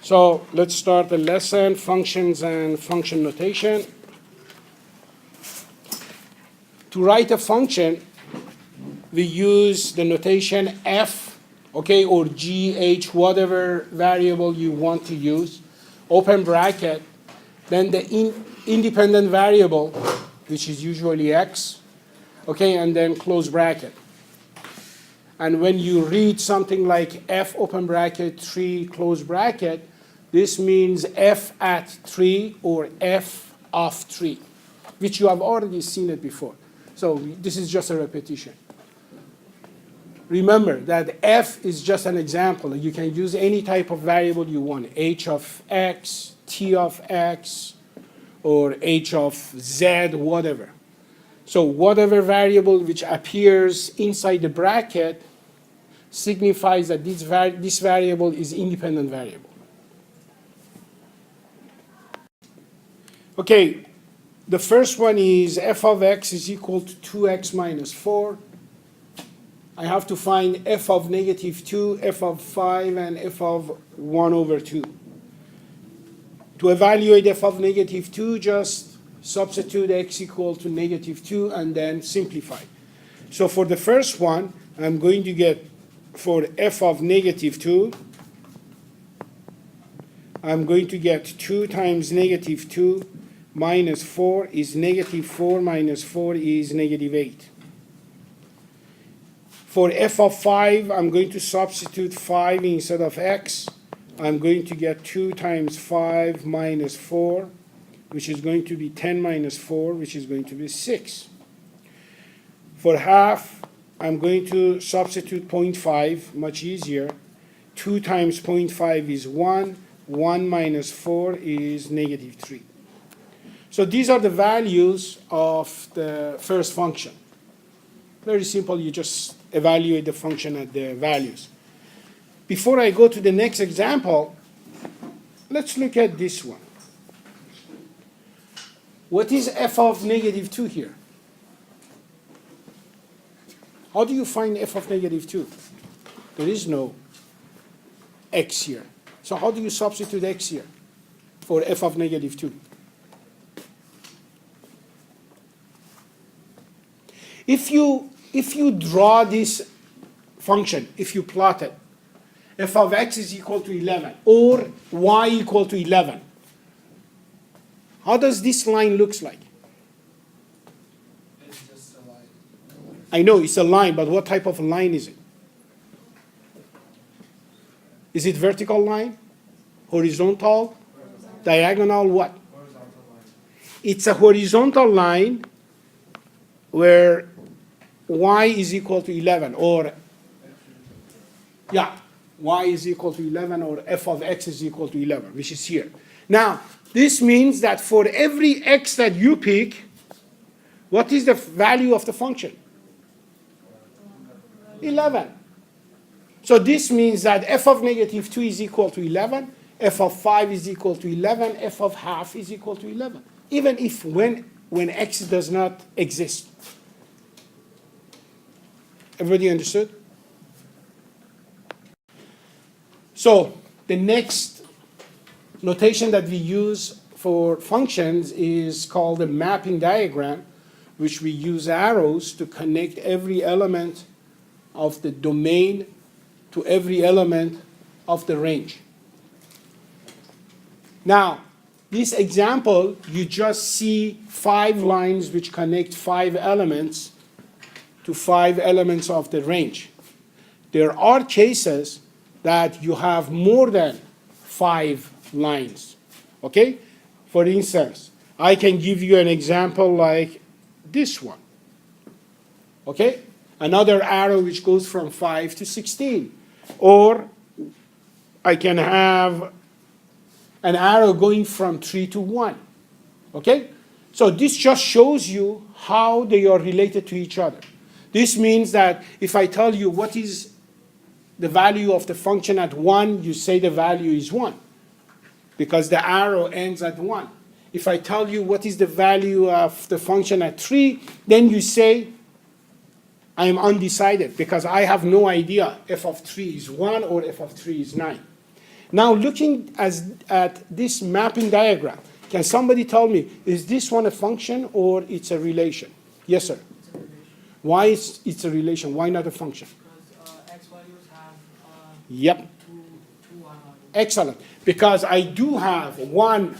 So let's start the lesson, functions and function notation. To write a function, we use the notation f, okay, or gh, whatever variable you want to use, open bracket, then the independent variable, which is usually x, okay, and then close bracket. And when you read something like f open bracket 3 close bracket, this means f at 3 or f of 3, which you have already seen it before. So this is just a repetition. Remember that f is just an example. You can use any type of variable you want, h of x, t of x, or h of z, whatever. So whatever variable which appears inside the bracket signifies that this variable is independent variable. Okay, the first one is f of x is equal to 2x minus 4. I have to find f of negative 2, f of 5, and f of 1 over 2. To evaluate f of negative 2, just substitute x equal to negative 2 and then simplify. So for the first one, I'm going to get for f of negative 2, I'm going to get 2 times negative 2 minus 4 is negative 4 minus 4 is negative 8. For f of 5, I'm going to substitute 5 instead of x. I'm going to get 2 times 5 minus 4, which is going to be 10 minus 4, which is going to be 6. For half, I'm going to substitute 0.5, much easier. 2 times 0.5 is 1. 1 minus 4 is negative 3. So these are the values of the first function. Very simple, you just evaluate the function at the values. Before I go to the next example, let's look at this one. What is f of negative 2 here? How do you find f of negative 2? There is no x here. So how do you substitute x here for f of negative 2? If you draw this function, if you plot it, f of x is equal to 11 or y equal to 11, how does this line looks like? It's just a line. I know it's a line, but what type of line is it? Is it vertical line? Horizontal? Diagonal? What? Horizontal line. It's a horizontal line where y is equal to 11, or yeah, y is equal to 11, or f of x is equal to 11, which is here. Now, this means that for every x that you pick, what is the value of the function? 11. So this means that f of negative 2 is equal to 11, f of 5 is equal to 11, f of half is equal to 11, even if when x does not exist. Everybody understood? So the next notation that we use for functions is called a mapping diagram, which we use arrows to connect every element of the domain to every element of the range. Now, this example, you just see 5 lines which connect 5 elements to 5 elements of the range. There are cases that you have more than 5 lines, okay? For instance, I can give you an example like this one, okay? Another arrow which goes from 5 to 16. Or I can have an arrow going from 3 to 1, okay? So this just shows you how they are related to each other. This means that if I tell you what is the value of the function at 1, you say the value is 1, because the arrow ends at 1. If I tell you what is the value of the function at 3, then you say I am undecided, because I have no idea f of 3 is 1 or f of 3 is 9. Now looking at this mapping diagram, can somebody tell me, is this one a function or it's a relation? Yes, sir. It's a relation. Why it's a relation? Why not a function? Because x values have Yep. two y values. Excellent. Because I do have one,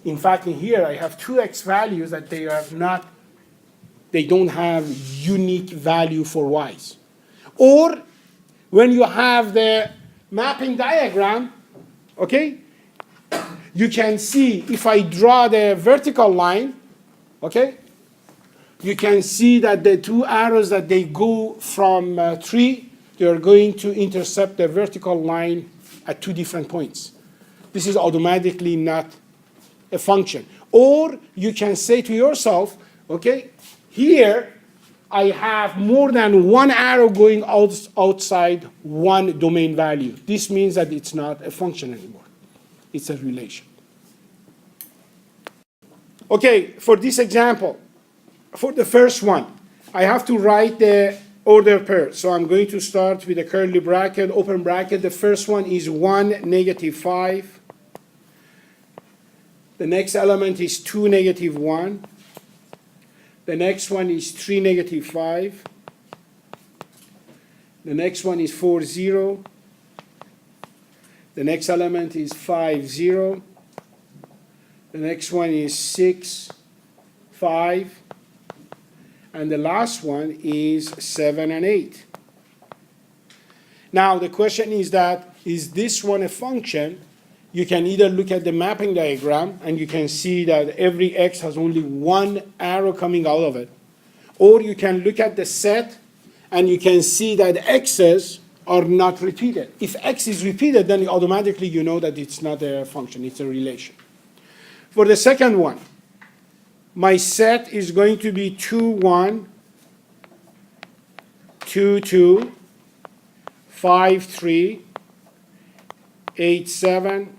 in fact, in here I have two x values that they don't have unique value for y's. Or when you have the mapping diagram, okay, you can see if I draw the vertical line, okay, you can see that the two arrows that they go from 3, they are going to intercept the vertical line at two different points. This is automatically not a function. Or you can say to yourself, okay, here I have more than one arrow going outside one domain value. This means that it's not a function anymore. It's a relation. Okay, for this example, for the first one, I have to write the order pair. So I'm going to start with a curly bracket, open bracket. The first one is 1, -5. The next element is 2, -1. The next one is 3, -5. The next one is 4, 0. The next element is 5, 0. The next one is 6, 5. And the last one is 7 and 8. Now the question is that, is this one a function? You can either look at the mapping diagram and you can see that every x has only one arrow coming out of it. Or you can look at the set and you can see that x's are not repeated. If x is repeated, then automatically you know that it's not a function, it's a relation. For the second one, my set is going to be 2, 1, 2, 2, 5, 3, 8, 7,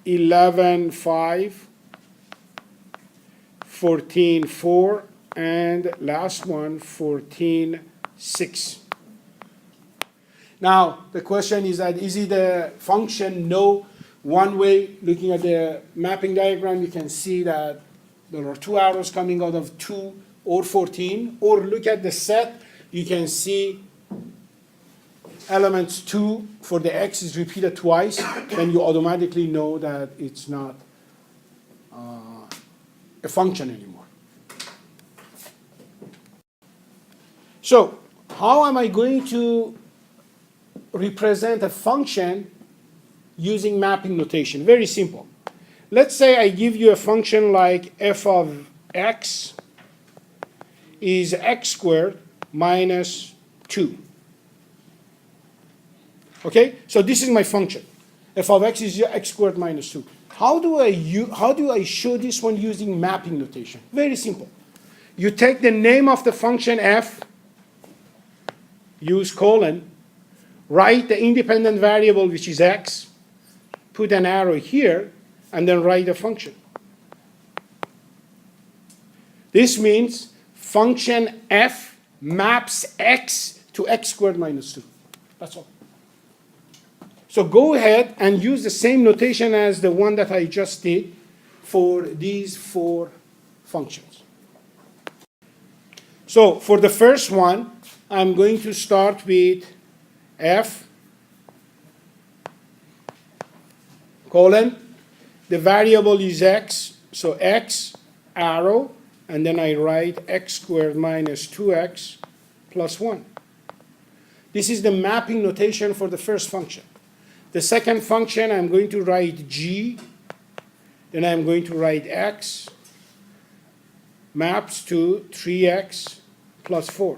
11, 5, 14, 4, and last one, 14, 6. Now, the question is that, is it a function? No. One way, looking at the mapping diagram, you can see that there are two arrows coming out of 2 or 14. Or look at the set, you can see elements 2 for the x is repeated twice, then you automatically know that it's not a function anymore. So how am I going to represent a function using mapping notation? Very simple. Let's say I give you a function like f of x is x squared minus 2. Okay, so this is my function. F of x is x squared minus 2. How do I show this one using mapping notation? Very simple. You take the name of the function f, use colon, write the independent variable which is x, put an arrow here, and then write the function. This means function f maps x to x squared minus 2. That's all. So go ahead and use the same notation as the one that I just did for these 4 functions. So for the first one, I'm going to start with f colon. The variable is x, so x arrow, and then I write x squared minus 2x plus 1. This is the mapping notation for the first function. The second function, I'm going to write g, then I'm going to write x maps to 3x plus 4.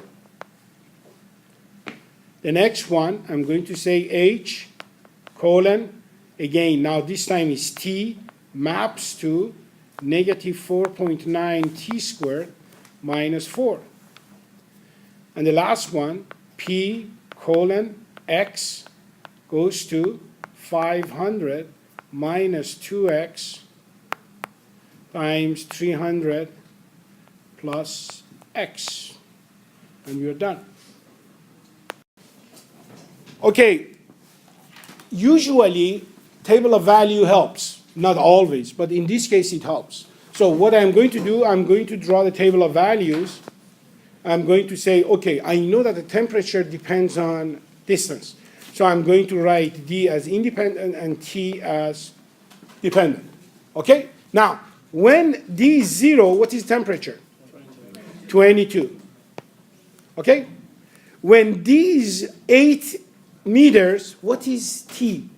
The next one, I'm going to say h colon, again, now this time is t, maps to negative 4.9 t squared minus 4. And the last one, p colon, x goes to 500 minus 2x times 300 plus x. And we're done. Okay, usually, table of value helps. Not always, but in this case, it helps. So what I'm going to do, I'm going to draw the table of values. I'm going to say, okay, I know that the temperature depends on distance. So I'm going to write D as independent and T as dependent. Okay? Now, when D is 0, what is temperature? 22. Okay? When D is 8 meters, what is T?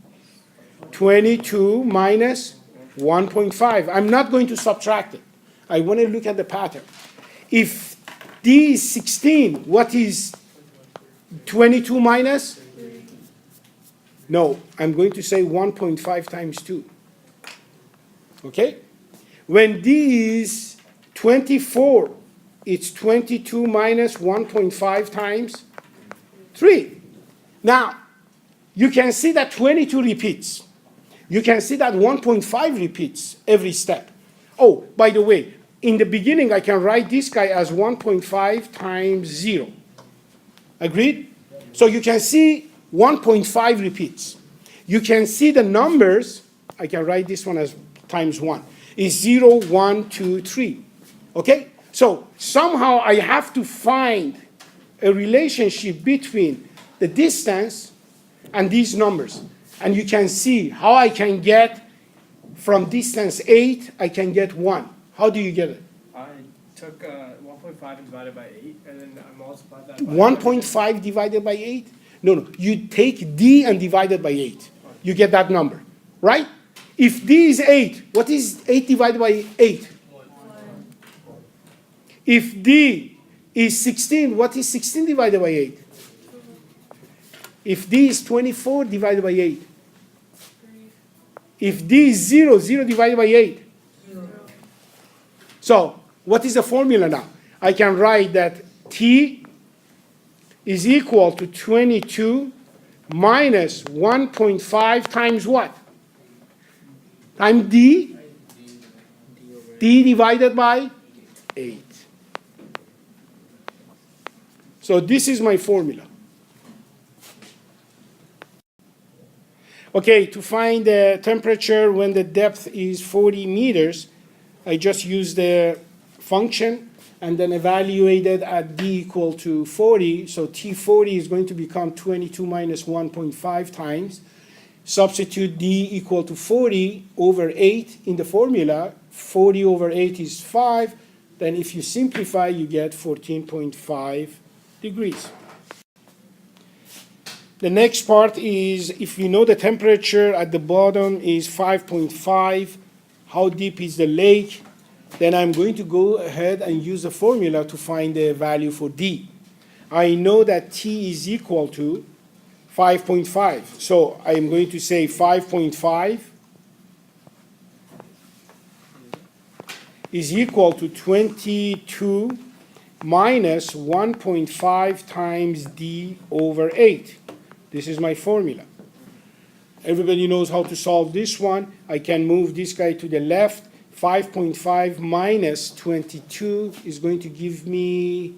22 minus 1.5. I'm not going to subtract it. I want to look at the pattern. If D is 16, what is 22 minus? No, I'm going to say 1.5 times 2. Okay? When D is 24, it's 22 minus 1.5 times 3. Now, you can see that 22 repeats. You can see that 1.5 repeats every step. Oh, by the way, in the beginning, I can write this guy as 1.5 times 0. Agreed? So you can see 1.5 repeats. You can see the numbers. I can write this one as times 1. Is 0, 1, 2, 3. Okay? So somehow I have to find a relationship between the distance and these numbers. And you can see how I can get from distance 8, I can get 1. How do you get it? I took 1.5 and divided by 8, and then I multiplied that by 1.5 divided by 8? No. You take D and divide it by 8. You get that number, right? If D is 8, what is 8 divided by 8? 1. If D is 16, what is 16 divided by 8? If D is 24 divided by 8? If D is 0, 0 divided by 8? 0. So, what is the formula now? I can write that T is equal to 22 minus 1.5 times what? Times D? D divided by 8. So this is my formula. Okay, to find the temperature when the depth is 40 meters, I just use the function and then evaluate it at D equal to 40. So T40 is going to become 22 minus 1.5 times. Substitute D equal to 40 over 8 in the formula. 40 over 8 is 5. Then if you simplify, you get 14.5 degrees. The next part is, if you know the temperature at the bottom is 5.5, how deep is the lake? Then I'm going to go ahead and use the formula to find the value for D. I know that T is equal to 5.5. So I'm going to say 5.5 is equal to 22 minus 1.5 times D over 8. This is my formula. Everybody knows how to solve this one. I can move this guy to the left. 5.5 minus 22 is going to give me,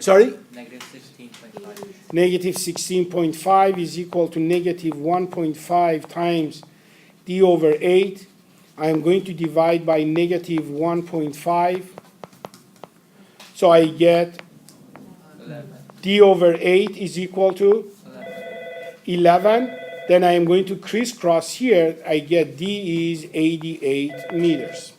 sorry? Negative 16.5. Negative 16.5 is equal to negative 1.5 times D over 8. I am going to divide by negative 1.5. So I get 11. D over 8 is equal to 11. Then I am going to crisscross here. I get D is 88 meters.